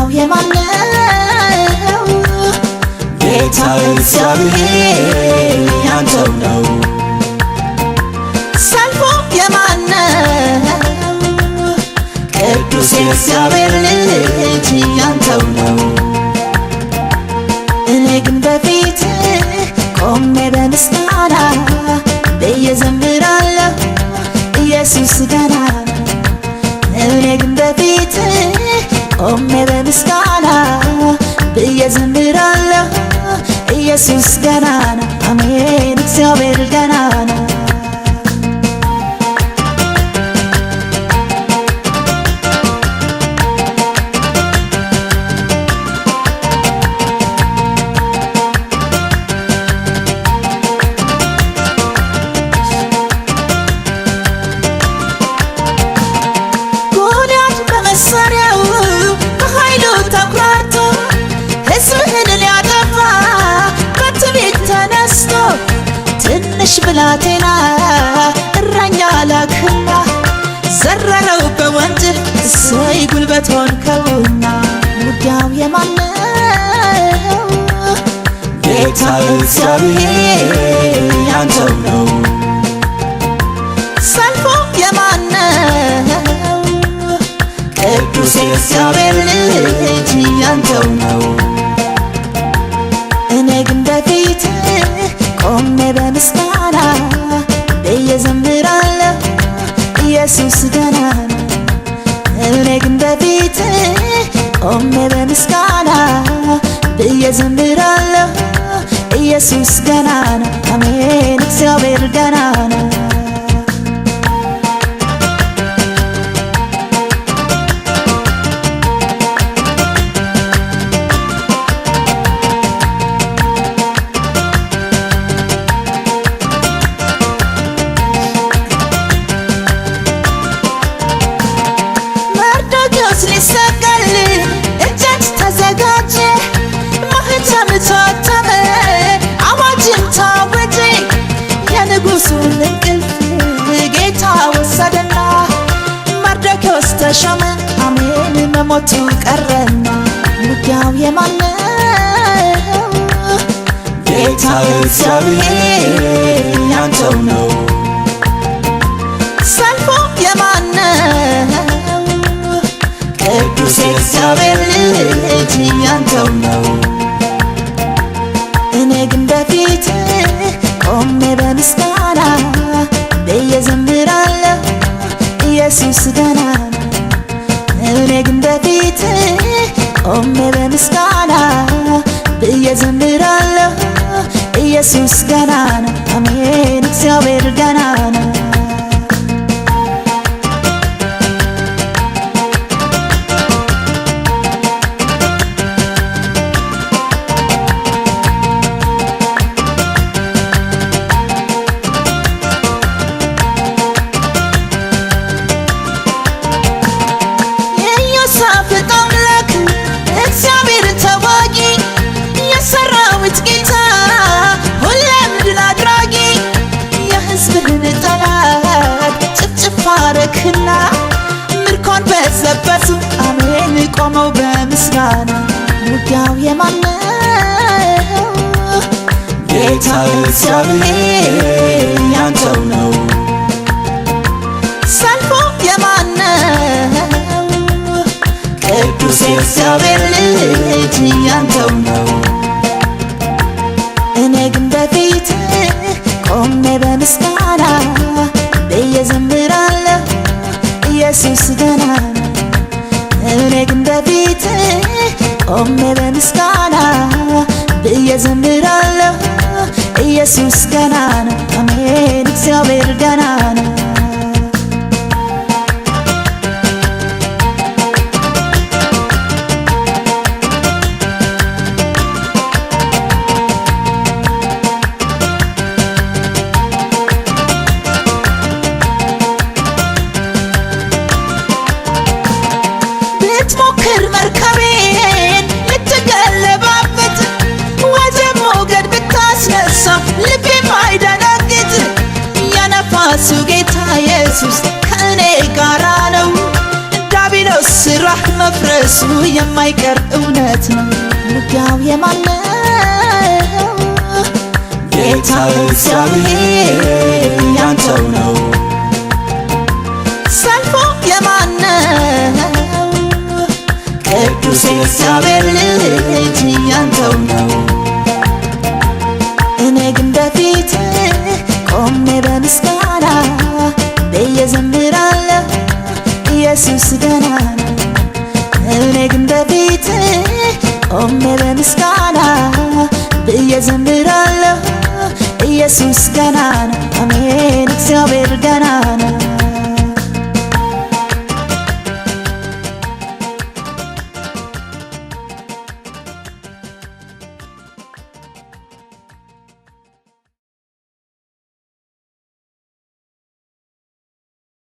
ውጊያው የማን ነው? ጌታ እግዚአብሔር ያንተው ነው። ሰልፉ የማን ነው? ቅዱስ የእግዚአብሔር ልጅ ያንተው ነው። እኔ ግን በፊትህ ቆሜ በምስጋና ብዬ ዘምራለሁ ኢየሱስ ገናና። እኔ ግን በፊትህ ቆሜ በምስጋና ብዬ ዘምራለሁ ኢየሱስ ገናና። አሜን እግዚአብሔር ገናና። ትንሽ ብላቴና እረኛ ላክና ዘረረው በወንጭፍ እሰይ ጉልበት ሆንከውና። ውጊያው የማን ነው? ጌታ እግዚአብሔር ያንተው ነው። ሰልፉ የማን ነው? ቅዱስ የእግዚአብሔር ልጅ ያንተው ነው። እኔ ግን በፊትህ ቆሜ በምስጋና ብዬ ዘምራለሁ ኢየሱስ ገናና። እኔ ግን በፊትህ ቆሜ በምስጋና ብዬ ዘምራለሁ ኢየሱስ ገናና። አሜን እግዚአብሔር ገናና። ሊሰቀል እጅግ ተዘጋጀ፣ ማኅተም ታተመ፣ አዋጅም ታወጀ። የንጉሡን እንቅልፍ ጌታ ወሰደና መርዶክዮስ ተሾመ። አሜን መሞቱ ቀረና። ውጊያው የማን ነው? ጌታ እግዚአብሔር ያንተው ነው። ሰልፉ የማን ነው? ቅዱስ የእግዚአብሔር ልጅ ያንተው ነው። እኔ ግን በፊትህ ቆሜ በምስጋና ብዬ ዘምራለሁ ኢየሱስ ገናና። እኔ ግን በፊትህ ቆሜ በምስጋና ብዬ ዘምራለሁ ኢየሱስ ገናና። አሜን እግዚአብሔር ገናና። ባረክና ምርኮን በዘበቱ አሜን ቆመው በምስጋና። ውጊያው የማን ነው? ጌታ እግዚአብሔር ያንተው ነው። ሰልፉ የማን ነው? ቅዱስ የእግዚአብሔር ልጅ ያንተው ነው። እኔ ግን በፊትህ ቆሜ በምስጋና ብዬ ዘምራለሁ ኢየሱስ ገናና። እኔ ግን በፊትህ ቆሜ በምስጋና ብዬ ዘምራለሁ ኢየሱስ ገናና። አሜን እግዚአብሔር ገናና። ብትሞክር መርከቤን ልትገለባበት ወጀብ ሞገድ ብታስነሳ ልቤ ማይደነግጥ የነፋሱ ጌታ ኢየሱስ ከእኔ ጋራ ነው። ዲያብሎስ ስራህ መፍረስ በሱ የማይቀር እውነት ነው። ውጊያው የማን ነው? ጌታ እግዚአብሔር ያንተው ነው። ሰልፉ የማን ነው? ቅዱስ እግዚአብሔር ልጅ ያንተው ነው። እኔ ግን በፊት ቆሜ በምስጋና ብዬ ዘምራለሁ ኢየሱስ ገና ነው። እኔ ግን በፊት ቆሜ በምስጋና ብዬ ዘምራለሁ ኢየሱስ ገና ነው። አሜን እግዚአብሔር ገና ነው።